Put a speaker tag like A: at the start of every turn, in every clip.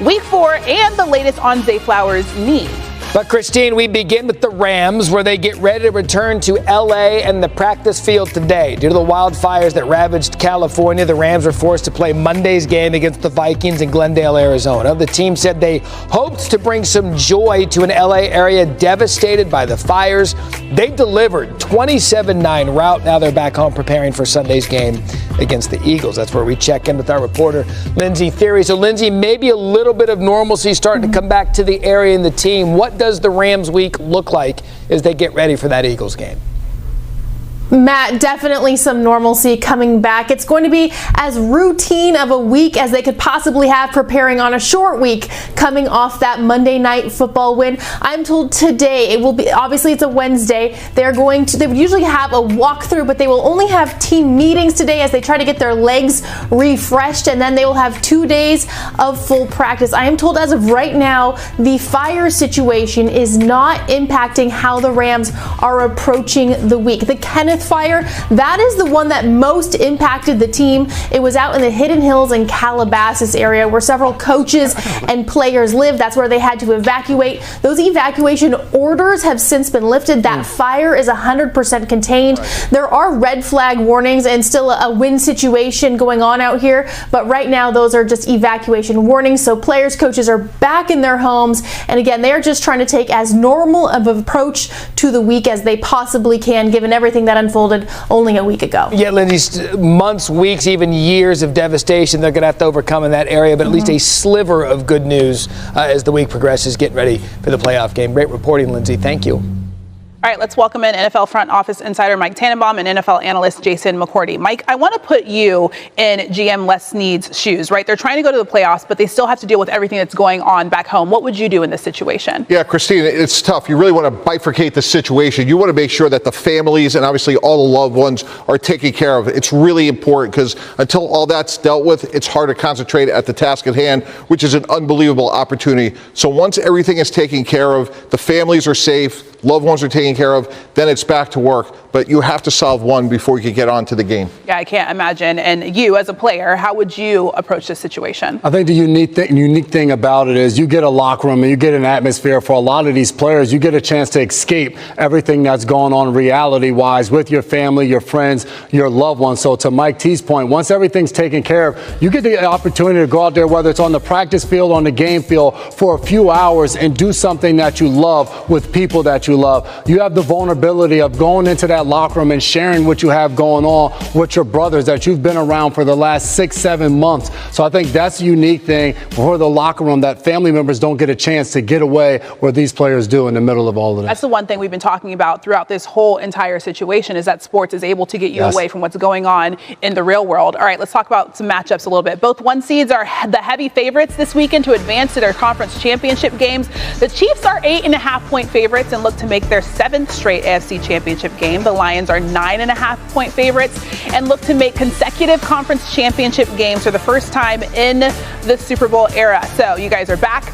A: Week 4 and the latest on Zay Flowers' knee.
B: But, Christine, we begin with the Rams, where they get ready to return to L.A. and the practice field today. Due to the wildfires that ravaged California, the Rams were forced to play Monday's game against the Vikings in Glendale, Arizona. The team said they hoped to bring some joy to an L.A. area devastated by the fires. They delivered 27-9 rout. Now they're back home preparing for Sunday's game against the Eagles. That's where we check in with our reporter, Lindsay Theory. So, Lindsay, maybe a little bit of normalcy starting to come back to the area and the team. What does the Rams week look like as they get ready for that Eagles game?
C: Matt, definitely some normalcy coming back. It's going to be as routine of a week as they could possibly have, preparing on a short week coming off that Monday Night Football win. I'm told today it will be, obviously it's a Wednesday, they would usually have a walkthrough, but they will only have team meetings today as they try to get their legs refreshed, and then they will have 2 days of full practice. I am told as of right now, the fire situation is not impacting how the Rams are approaching the week. The Kenneth fire, that is the one that most impacted the team. It was out in the Hidden Hills and Calabasas area where several coaches and players live. That's where they had to evacuate. Those evacuation orders have since been lifted. That fire is 100% contained. There are red flag warnings and still a wind situation going on out here, but right now those are just evacuation warnings. So players, coaches are back in their homes, and again, they are just trying to take as normal of an approach to the week as they possibly can, given everything that unfolded only a week ago.
B: Yeah, Lindsay, months, weeks, even years of devastation they're going to have to overcome in that area, but at least a sliver of good news as the week progresses, getting ready for the playoff game. Great reporting, Lindsay. Thank you.
A: All right, let's welcome in NFL front office insider Mike Tannenbaum and NFL analyst Jason McCourty. Mike, I want to put you in GM Les Snead's shoes, right? They're trying to go to the playoffs, but they still have to deal with everything that's going on back home. What would you do in this situation?
D: Yeah, Christine, it's tough. You really want to bifurcate the situation. You want to make sure that the families and obviously all the loved ones are taken care of. It's really important because until all that's dealt with, it's hard to concentrate at the task at hand, which is an unbelievable opportunity. So once everything is taken care of, the families are safe, loved ones are taken care of, then it's back to work. But you have to solve one before you can get on to the game.
A: Yeah, I can't imagine. And you, as a player, how would you approach this situation?
E: I think the unique thing about it is you get a locker room and you get an atmosphere for a lot of these players. You get a chance to escape everything that's going on reality-wise with your family, your friends, your loved ones. So to Mike T's point, once everything's taken care of, you get the opportunity to go out there, whether it's on the practice field, on the game field, for a few hours and do something that you love with people that you love. You have the vulnerability of going into that locker room and sharing what you have going on with your brothers that you've been around for the last 6-7 months. So I think that's a unique thing for the locker room, that family members don't get a chance to get away where these players do in the middle of all of this.
A: That's the one thing we've been talking about throughout this whole entire situation, is that sports is able to get you away from what's going on in the real world. All right, let's talk about some matchups a little bit. Both one seeds are the heavy favorites this weekend to advance to their conference championship games. The Chiefs are 8.5-point favorites and look to make their 7th straight AFC championship game. The Lions are 9.5-point favorites and look to make consecutive conference championship games for the first time in the Super Bowl era. So you guys are back.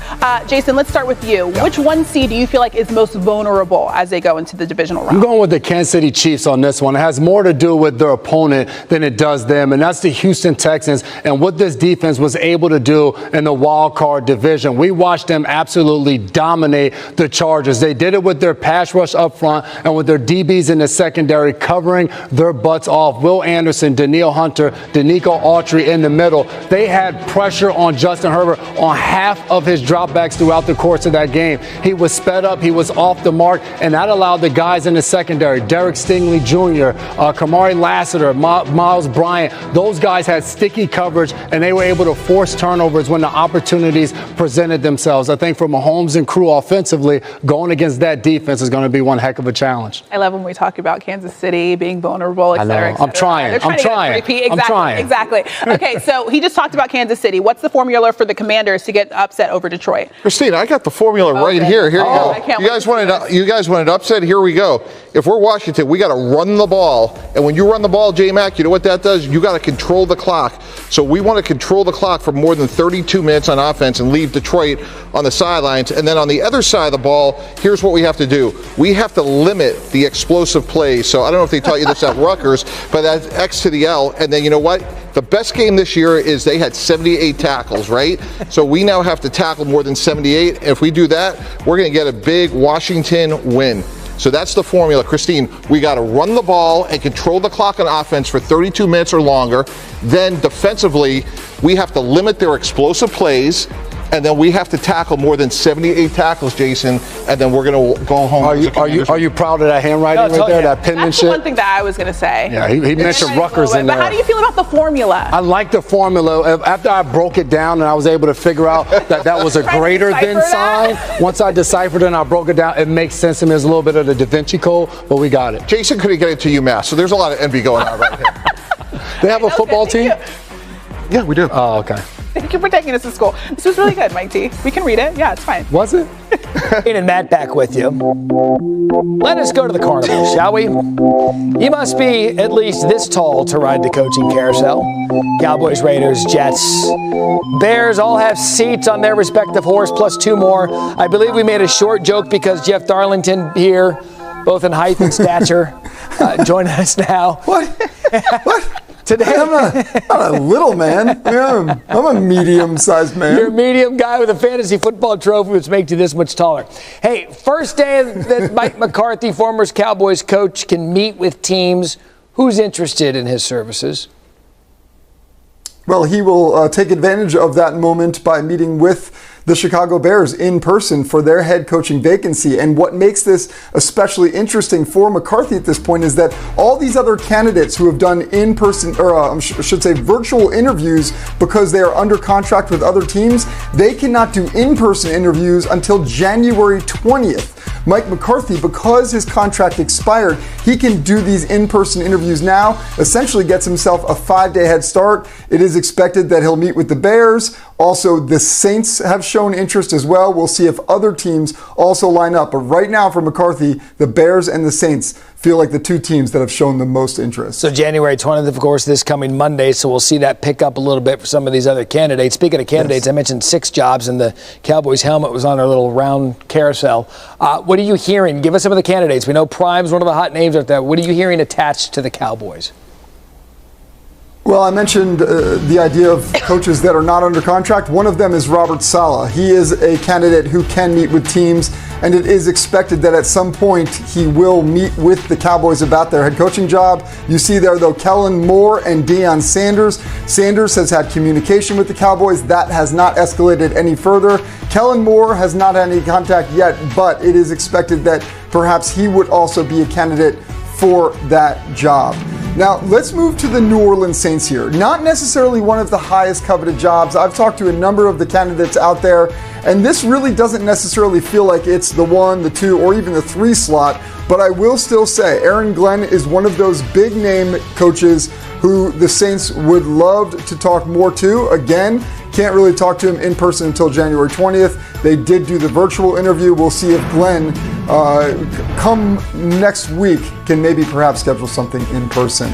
A: Jason, let's start with you. Yep. Which one seed do you feel like is most vulnerable as they go into the divisional round?
E: I'm going with the Kansas City Chiefs on this one. It has more to do with their opponent than it does them, and that's the Houston Texans and what this defense was able to do in the wild card division. We watched them absolutely dominate the Chargers. They did it with their pass rush up front and with their DBs in the secondary covering their butts off. Will Anderson, Danielle Hunter, Danico Autry in the middle. They had pressure on Justin Herbert on half of his dropbacks throughout the course of that game. He was sped up, he was off the mark, and that allowed the guys in the secondary, Derek Stingley Jr., Kamari Lassiter, Miles Bryant, those guys had sticky coverage and they were able to force turnovers when the opportunities presented themselves. I think for Mahomes and crew offensively, going against that defense is going to be one heck of a challenge.
A: I love when we talk about Kansas City being vulnerable, et cetera, et cetera.
E: I'm trying.
A: Exactly. Okay, so he just talked about Kansas City. What's the formula for the Commanders to get upset over Detroit?
D: Christine, I got the formula right here. Here you go. You guys wanted upset? Here we go. If we're Washington, we got to run the ball. And when you run the ball, J-Mac, you know what that does? You got to control the clock. So we want to control the clock for more than 32 minutes on offense and leave Detroit on the sidelines. And then on the other side of the ball, here's what we have to do. We have to limit the explosive plays. So I don't know if they taught you this at Rutgers, but that's X to the L. And then you know what? The best game this year is they had 78 tackles, right? So we now have to tackle more than 78. If we do that, we're going to get a big Washington win. So that's the formula. Christine, we got to run the ball and control the clock on offense for 32 minutes or longer. Then defensively, we have to limit their explosive plays. And then we have to tackle more than 78 tackles, Jason, and then we're going to go home.
E: Are you proud of that handwriting right there, that penmanship?
A: That's the one thing that I was going to say.
E: Yeah, he mentioned Rutgers in there.
A: But how do you feel about the formula?
E: I like the formula. After I broke it down and I was able to figure out that was a greater than sign, once I deciphered it and I broke it down, it makes sense to me. There's a little bit of the Da Vinci Code, but we got it.
D: Jason couldn't get into UMass, so there's a lot of envy going on right here.
E: They have a football team?
D: Yeah, we do.
E: Oh, okay.
A: Thank you for taking us to school. This was really good, Mike T. We can read it. Yeah, it's fine.
E: Was it?
B: Ian and Matt back with you. Let us go to the carnival, shall we? You must be at least this tall to ride the coaching carousel. Cowboys, Raiders, Jets, Bears all have seats on their respective horse, plus 2 more. I believe we made a short joke because Jeff Darlington here, both in height and stature, joining us now.
F: What? What?
B: Today,
F: I'm not a little man. I'm a medium-sized man.
B: You're a medium guy with a fantasy football trophy, which makes you this much taller. Hey, first day that Mike McCarthy, former Cowboys coach, can meet with teams. Who's interested in his services?
F: Well, he will take advantage of that moment by meeting with the Chicago Bears in person for their head coaching vacancy. And what makes this especially interesting for McCarthy at this point is that all these other candidates who have done in-person, or I should say virtual interviews because they are under contract with other teams, they cannot do in-person interviews until January 20th. Mike McCarthy, because his contract expired, he can do these in-person interviews now, essentially gets himself a 5-day head start. It is expected that he'll meet with the Bears. Also, the Saints have shown interest as well. We'll see if other teams also line up. But right now for McCarthy, the Bears and the Saints feel like the 2 teams that have shown the most interest.
B: So January 20th, of course, this coming Monday, so we'll see that pick up a little bit for some of these other candidates. Speaking of candidates, yes. I mentioned 6 jobs, and the Cowboys helmet was on our little round carousel. What are you hearing? Give us some of the candidates. We know Prime's one of the hot names out there. What are you hearing attached to the Cowboys?
F: Well, I mentioned the idea of coaches that are not under contract. One of them is Robert Saleh. He is a candidate who can meet with teams, and it is expected that at some point he will meet with the Cowboys about their head coaching job. You see there, though, Kellen Moore and Deion Sanders. Sanders has had communication with the Cowboys. That has not escalated any further. Kellen Moore has not had any contact yet, but it is expected that perhaps he would also be a candidate for that job. Now, let's move to the New Orleans Saints here. Not necessarily one of the highest coveted jobs. I've talked to a number of the candidates out there, and this really doesn't necessarily feel like it's the 1, the 2, or even the 3 slot, but I will still say Aaron Glenn is one of those big name coaches who the Saints would love to talk more to. Again, can't really talk to him in person until January 20th. They did do the virtual interview. We'll see if Glenn, come next week, can maybe perhaps schedule something in person.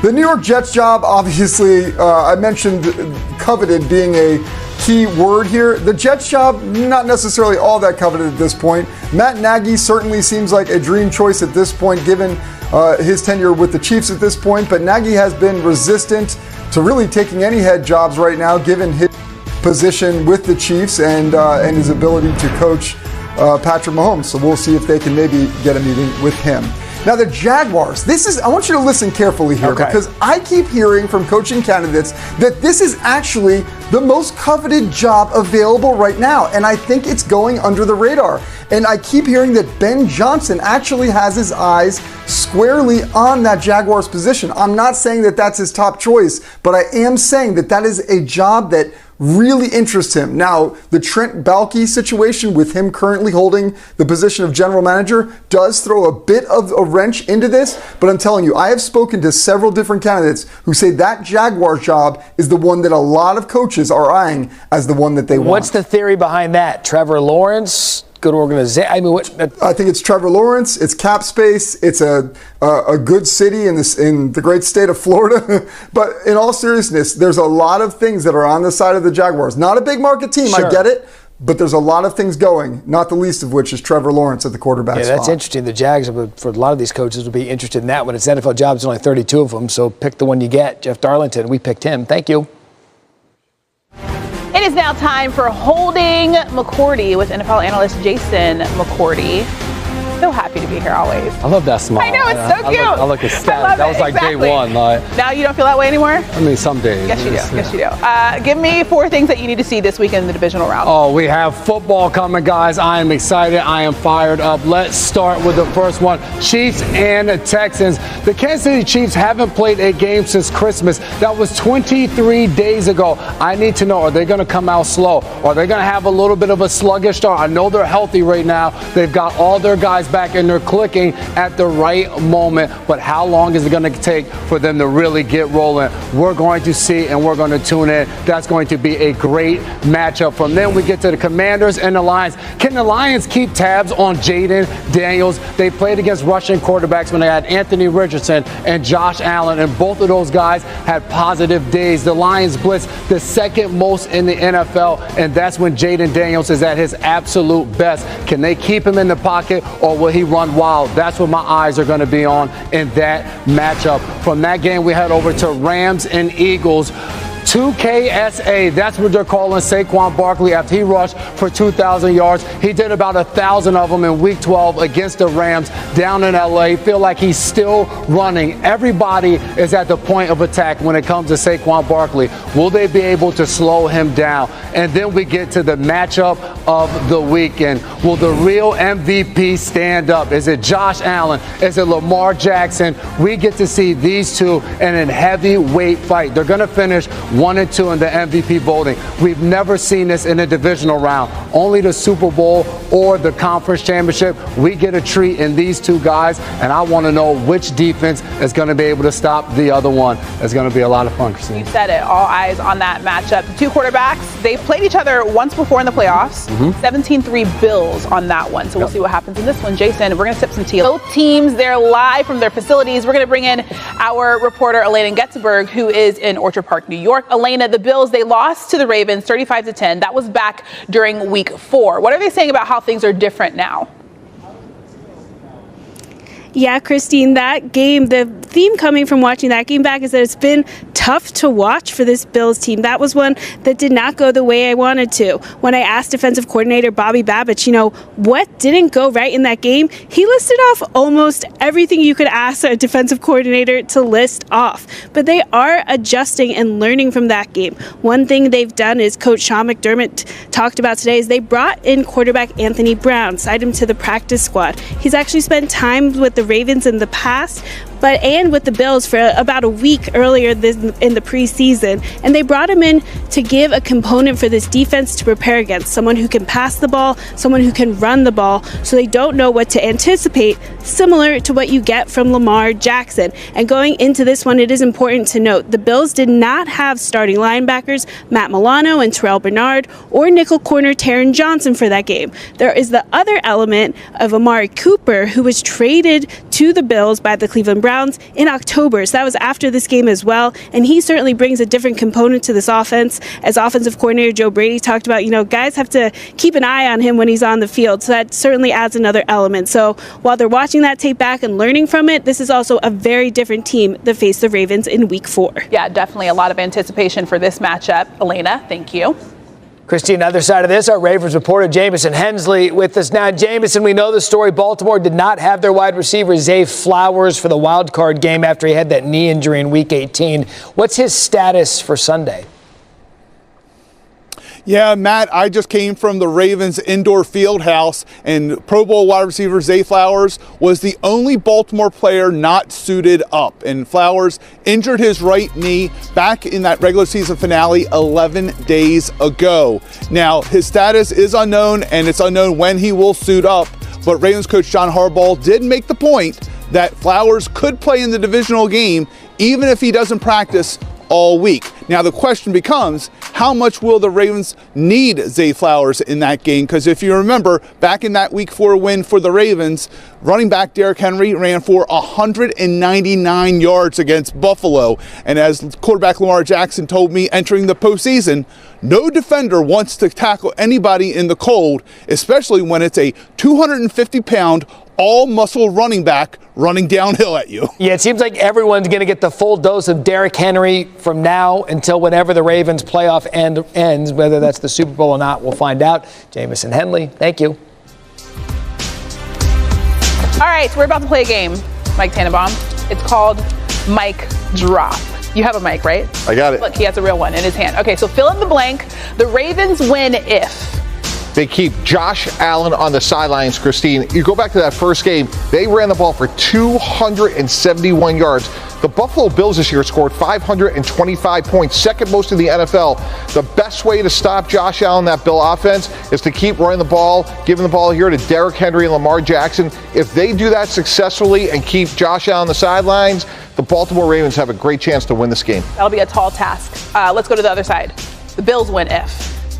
F: The New York Jets job, obviously, I mentioned coveted being a key word here. The Jets job, not necessarily all that coveted at this point. Matt Nagy certainly seems like a dream choice at this point, given his tenure with the Chiefs at this point, but Nagy has been resistant to really taking any head jobs right now, given his position with the Chiefs and his ability to coach Patrick Mahomes. So we'll see if they can maybe get a meeting with him. Now the Jaguars, I want you to listen carefully here, because I keep hearing from coaching candidates that this is actually the most coveted job available right now. And I think it's going under the radar. And I keep hearing that Ben Johnson actually has his eyes squarely on that Jaguars position. I'm not saying that that's his top choice, but I am saying that that is a job that really interests him. Now, the Trent Baalke situation with him currently holding the position of general manager does throw a bit of a wrench into this, but I'm telling you, I have spoken to several different candidates who say that Jaguars job is the one that a lot of coaches are eyeing as the one that they want.
B: What's the theory behind that? Trevor Lawrence? Good organization. I mean,
F: I think it's Trevor Lawrence. It's cap space. It's a good city in the great state of Florida. But in all seriousness, there's a lot of things that are on the side of the Jaguars. Not a big market team, sure. I get it. But there's a lot of things going, not the least of which is Trevor Lawrence at the quarterback spot.
B: Yeah, that's interesting. The Jags, for a lot of these coaches, would be interested in that one. It's NFL jobs, only 32 of them, so pick the one you get. Jeff Darlington, we picked him. Thank you.
A: It is now time for Holding McCourty with NFL analyst Jason McCourty. So happy to be here always.
G: I love that smile.
A: I know, it's so cute.
G: I look ecstatic. That was like
A: exactly.
G: day one.
A: Now you don't feel that way anymore?
G: I mean, some days.
A: Yes, you do. Yes, you do. Give me 4 things that you need to see this weekend in the divisional round.
E: Oh, we have football coming, guys. I am excited. I am fired up. Let's start with the first one. Chiefs and Texans. The Kansas City Chiefs haven't played a game since Christmas. That was 23 days ago. I need to know, are they going to come out slow? Are they going to have a little bit of a sluggish start? I know they're healthy right now. They've got all their guys back and they're clicking at the right moment, but how long is it going to take for them to really get rolling? We're going to see and we're going to tune in. That's going to be a great matchup. From then we get to the Commanders and the Lions. Can the Lions keep tabs on Jaden Daniels? They played against Russian quarterbacks when they had Anthony Richardson and Josh Allen, and both of those guys had positive days. The Lions blitz the second most in the NFL, and that's when Jaden Daniels is at his absolute best. Can they keep him in the pocket, or will he run wild? That's what my eyes are going to be on in that matchup. From that game, we head over to Rams and Eagles. 2KSA, that's what they're calling Saquon Barkley after he rushed for 2,000 yards. He did about 1,000 of them in Week 12 against the Rams down in LA. Feel like he's still running. Everybody is at the point of attack when it comes to Saquon Barkley. Will they be able to slow him down? And then we get to the matchup of the weekend. Will the real MVP stand up? Is it Josh Allen? Is it Lamar Jackson? We get to see these two in a heavyweight fight. They're going to finish 1 and 2 in the MVP voting. We've never seen this in a divisional round. Only the Super Bowl or the conference championship. We get a treat in these two guys, and I want to know which defense is going to be able to stop the other one. It's going to be a lot of fun, Christine.
A: You said it. All eyes on that matchup. The two quarterbacks, they've played each other once before in the playoffs. 17-3 Bills on that one. So we'll see what happens in this one. Jason, we're going to sip some tea. Both teams, they're live from their facilities. We're going to bring in our reporter, Elena Getzenberg, who is in Orchard Park, New York. Elena, the Bills, they lost to the Ravens 35-10. That was back during Week 4. What are they saying about how things are different now?
H: Yeah, Christine, that game, the theme coming from watching that game back is that it's been tough to watch for this Bills team. That was one that did not go the way I wanted to. When I asked defensive coordinator Bobby Babich, what didn't go right in that game, he listed off almost everything you could ask a defensive coordinator to list off. But they are adjusting and learning from that game. One thing they've done is Coach Sean McDermott talked about today is they brought in quarterback Anthony Brown, signed him to the practice squad. He's actually spent time with the Ravens in the past, and with the Bills for about a week earlier in the preseason. And they brought him in to give a component for this defense to prepare against. Someone who can pass the ball, someone who can run the ball, so they don't know what to anticipate, similar to what you get from Lamar Jackson. And going into this one, it is important to note the Bills did not have starting linebackers Matt Milano and Terrell Bernard or nickel corner Taron Johnson for that game. There is the other element of Amari Cooper, who was traded to the Bills by the Cleveland Browns in October. So that was after this game as well. And he certainly brings a different component to this offense. As offensive coordinator Joe Brady talked about, guys have to keep an eye on him when he's on the field. So that certainly adds another element. So while they're watching that tape back and learning from it, this is also a very different team that faced the Ravens in Week 4.
A: Yeah, definitely a lot of anticipation for this matchup. Elena, thank you.
B: Christine, other side of this, our Ravens reporter Jamison Hensley with us now. Jamison, we know the story. Baltimore did not have their wide receiver Zay Flowers for the wild card game after he had that knee injury in Week 18. What's his status for Sunday?
I: Yeah, Matt, I just came from the Ravens indoor field house, and Pro Bowl wide receiver Zay Flowers was the only Baltimore player not suited up. And Flowers injured his right knee back in that regular season finale 11 days ago. Now, his status is unknown, and it's unknown when he will suit up. But Ravens coach John Harbaugh did make the point that Flowers could play in the divisional game even if he doesn't practice all week. Now the question becomes, how much will the Ravens need Zay Flowers in that game? Because if you remember, back in that Week 4 win for the Ravens, running back Derrick Henry ran for 199 yards against Buffalo. And as quarterback Lamar Jackson told me entering the postseason, no defender wants to tackle anybody in the cold, especially when it's a 250-pound all-muscle running back running downhill at you.
B: Yeah, it seems like everyone's going to get the full dose of Derrick Henry from now until whenever the Ravens playoff ends. Whether that's the Super Bowl or not, we'll find out. Jamison Henley, thank you.
A: All right, so we're about to play a game, Mike Tannenbaum. It's called Mic Drop. You have a mic, right?
D: I got it.
A: Look, he has a real one in his hand. Okay, so fill in the blank. The Ravens win if
D: they keep Josh Allen on the sidelines, Christine. You go back to that first game, they ran the ball for 271 yards. The Buffalo Bills this year scored 525 points, second most in the NFL. The best way to stop Josh Allen, that Bill offense, is to keep running the ball, giving the ball here to Derrick Henry and Lamar Jackson. If they do that successfully and keep Josh Allen on the sidelines, the Baltimore Ravens have a great chance to win this game.
A: That'll be a tall task. Let's go to the other side. The Bills win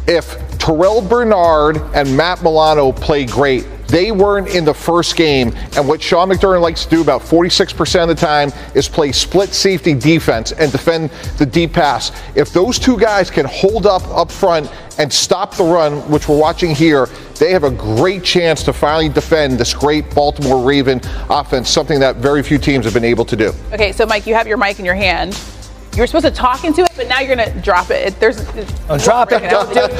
A: if
D: Terrell Bernard and Matt Milano play great. They weren't in the first game, and what Sean McDermott likes to do about 46% of the time is play split safety defense and defend the deep pass. If those two guys can hold up front and stop the run, which we're watching here, they have a great chance to finally defend this great Baltimore Raven offense, something that very few teams have been able to do.
A: Okay, so Mike, you have your mic in your hand. You were supposed to talk into it, but now you're going to drop it.
B: Drop it.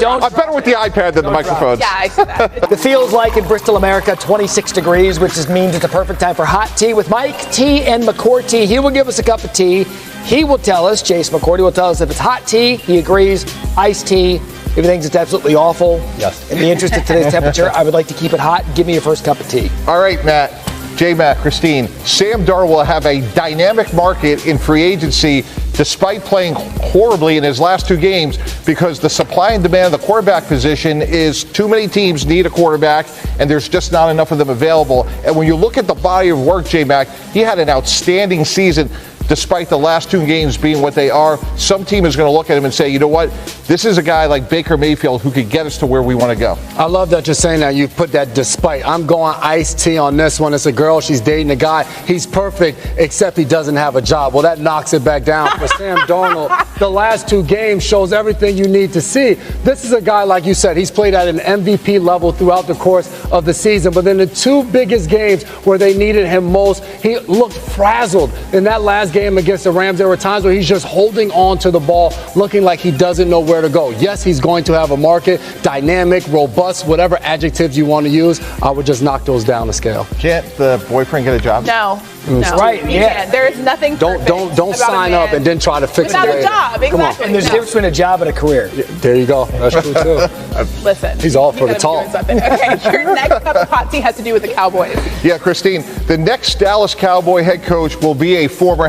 B: Don't.
D: I'm better with the iPad than the microphones.
A: Yeah, I see that.
B: It feels like in Bristol, America, 26 degrees, which means it's a perfect time for hot tea with Mike T and McCourty. He will give us a cup of tea. He will tell us, Jace McCourty will tell us if it's hot tea. He agrees. Iced tea. If he thinks it's absolutely awful.
G: Yes.
B: In the interest of today's temperature, I would like to keep it hot. Give me your first cup of tea.
D: All right, Matt. J-Mac, Christine, Sam Darnold will have a dynamic market in free agency despite playing horribly in his last two games because the supply and demand of the quarterback position is too many teams need a quarterback and there's just not enough of them available. And when you look at the body of work, J-Mac, he had an outstanding season despite the last two games being what they are. Some team is going to look at him and say, you know what, this is a guy like Baker Mayfield who could get us to where we want to go.
E: I love that you're saying that. You put that despite. I'm going iced tea on this one. It's a girl. She's dating a guy. He's perfect, except he doesn't have a job. Well, that knocks it back down for Sam Darnold. The last two games shows everything you need to see. This is a guy, like you said, he's played at an MVP level throughout the course of the season. But in the two biggest games where they needed him most, he looked frazzled. In that last game against the Rams, there were times where he's just holding on to the ball, looking like he doesn't know where to go. Yes, he's going to have a market, dynamic, robust, whatever adjectives you want to use. I would just knock those down the scale.
D: Can't the boyfriend get a job?
A: No.
B: Right, yeah.
A: There is nothing
E: Don't sign up and then try to fix it
A: without
E: later.
A: a job, exactly.
B: And there's a difference between a job and a career.
E: There you go. That's true, too.
A: Listen.
E: He's all for the
A: gotta be
E: talk.
A: doing something. Okay, your next cup of hot tea has to do with the Cowboys.
D: Yeah, Christine, the next Dallas Cowboy head coach will be a former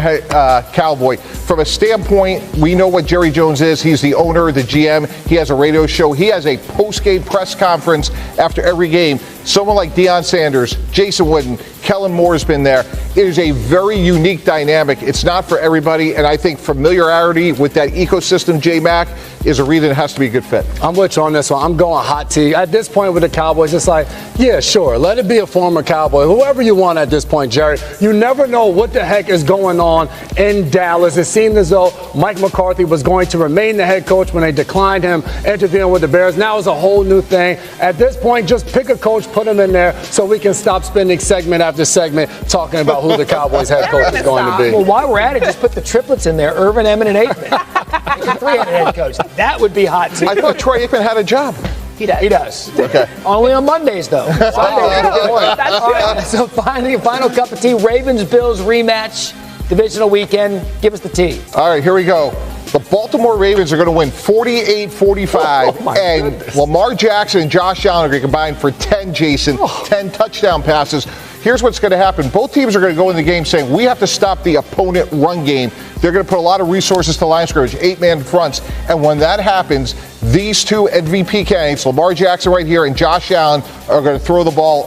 D: Cowboy. From a standpoint, we know what Jerry Jones is. He's the owner, the GM. He has a radio show. He has a post-game press conference after every game. Someone like Deion Sanders, Jason Witten, Kellen Moore's been there. It is a very unique dynamic. It's not for everybody, and I think familiarity with that ecosystem, J-Mac, is a reason it has to be a good fit.
E: I'm with you on this one. I'm going hot tea. At this point with the Cowboys, it's like, yeah, sure, let it be a former Cowboy, whoever you want at this point, Jerry. You never know what the heck is going on in Dallas. It seemed as though Mike McCarthy was going to remain the head coach when they declined him interviewing with the Bears. Now it's a whole new thing. At this point, just pick a coach, put him in there so we can stop spending segment after segment talking about who the Cowboys head coach is going to be.
B: Well, while we're at it, just put the triplets in there, Irvin, Emmett, and Aikman. Three-headed head coach. That would be hot tea.
D: I thought Troy Aikman had a job.
A: He does.
B: He does.
D: Okay.
B: Only on Mondays, though.
A: That's
B: All right, so final cup of tea, Ravens-Bills rematch, divisional weekend. Give us the tea.
D: All right, here we go. The Baltimore Ravens are going to win 48-45, and Lamar Jackson and Josh Allen are going to combine for 10, Jason, 10 touchdown passes. Here's what's going to happen. Both teams are going to go in the game saying, we have to stop the opponent run game. They're going to put a lot of resources to line scrimmage, 8-man fronts, and when that happens, these two MVP candidates, Lamar Jackson right here and Josh Allen, are going to throw the ball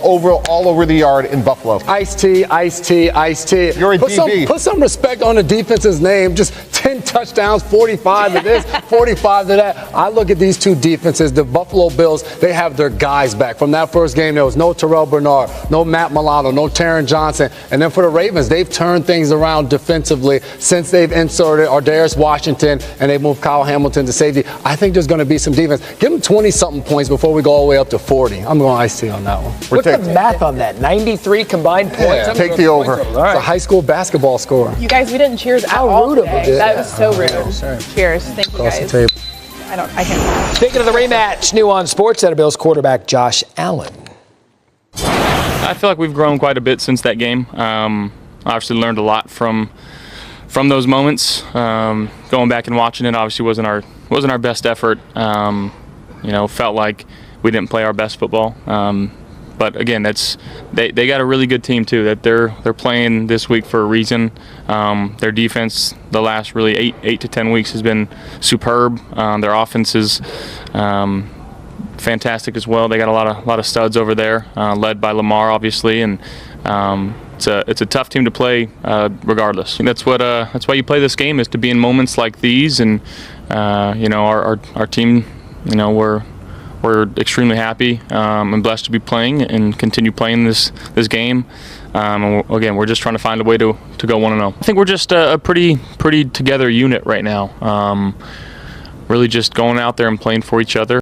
D: all over the yard in Buffalo.
E: Ice-T, Ice-T, Ice-T.
D: You're a DB.
E: Put some respect on the defense's name. Just 10 touchdowns, 45 to this, 45 to that. I look at these two defenses, the Buffalo Bills, they have their guys back. From that first game, there was no Terrell Bernard, no Matt Milano, no Taron Johnson. And then for the Ravens, they've turned things around defensively since they've inserted Ardarius Washington and they moved Kyle Hamilton to safety. I think there's going to be some defense. Give them 20-something points before we go all the way up to 40. I'm going Ice-T on that one.
B: What's the math on that? 93 combined points?
E: Yeah,
D: take the over.
B: All right.
E: It's a high school basketball score.
A: You guys, we didn't cheers at
B: How
A: all
B: rude of
A: today.
B: us.
A: That was so rude.
B: Sorry.
A: Cheers. Thank you
E: Across
A: guys.
E: the table.
A: I can't.
B: Speaking of the rematch, new on SportsCenter, Bills quarterback Josh Allen.
J: I feel like we've grown quite a bit since that game. Obviously learned a lot from those moments. Going back and watching it, obviously wasn't our best effort. Felt like we didn't play our best football. But again, they got a really good team too. That they're playing this week for a reason. Their defense, the last really 8 to 10 weeks, has been superb. Their offense is fantastic as well. They got a lot of studs over there, led by Lamar, obviously, and it's a tough team to play regardless. And that's why you play this game, is to be in moments like these. And our team, we're extremely happy and blessed to be playing and continue playing this game. And again, we're just trying to find a way to go 1-0. I think we're just a pretty together unit right now. Really just going out there and playing for each other.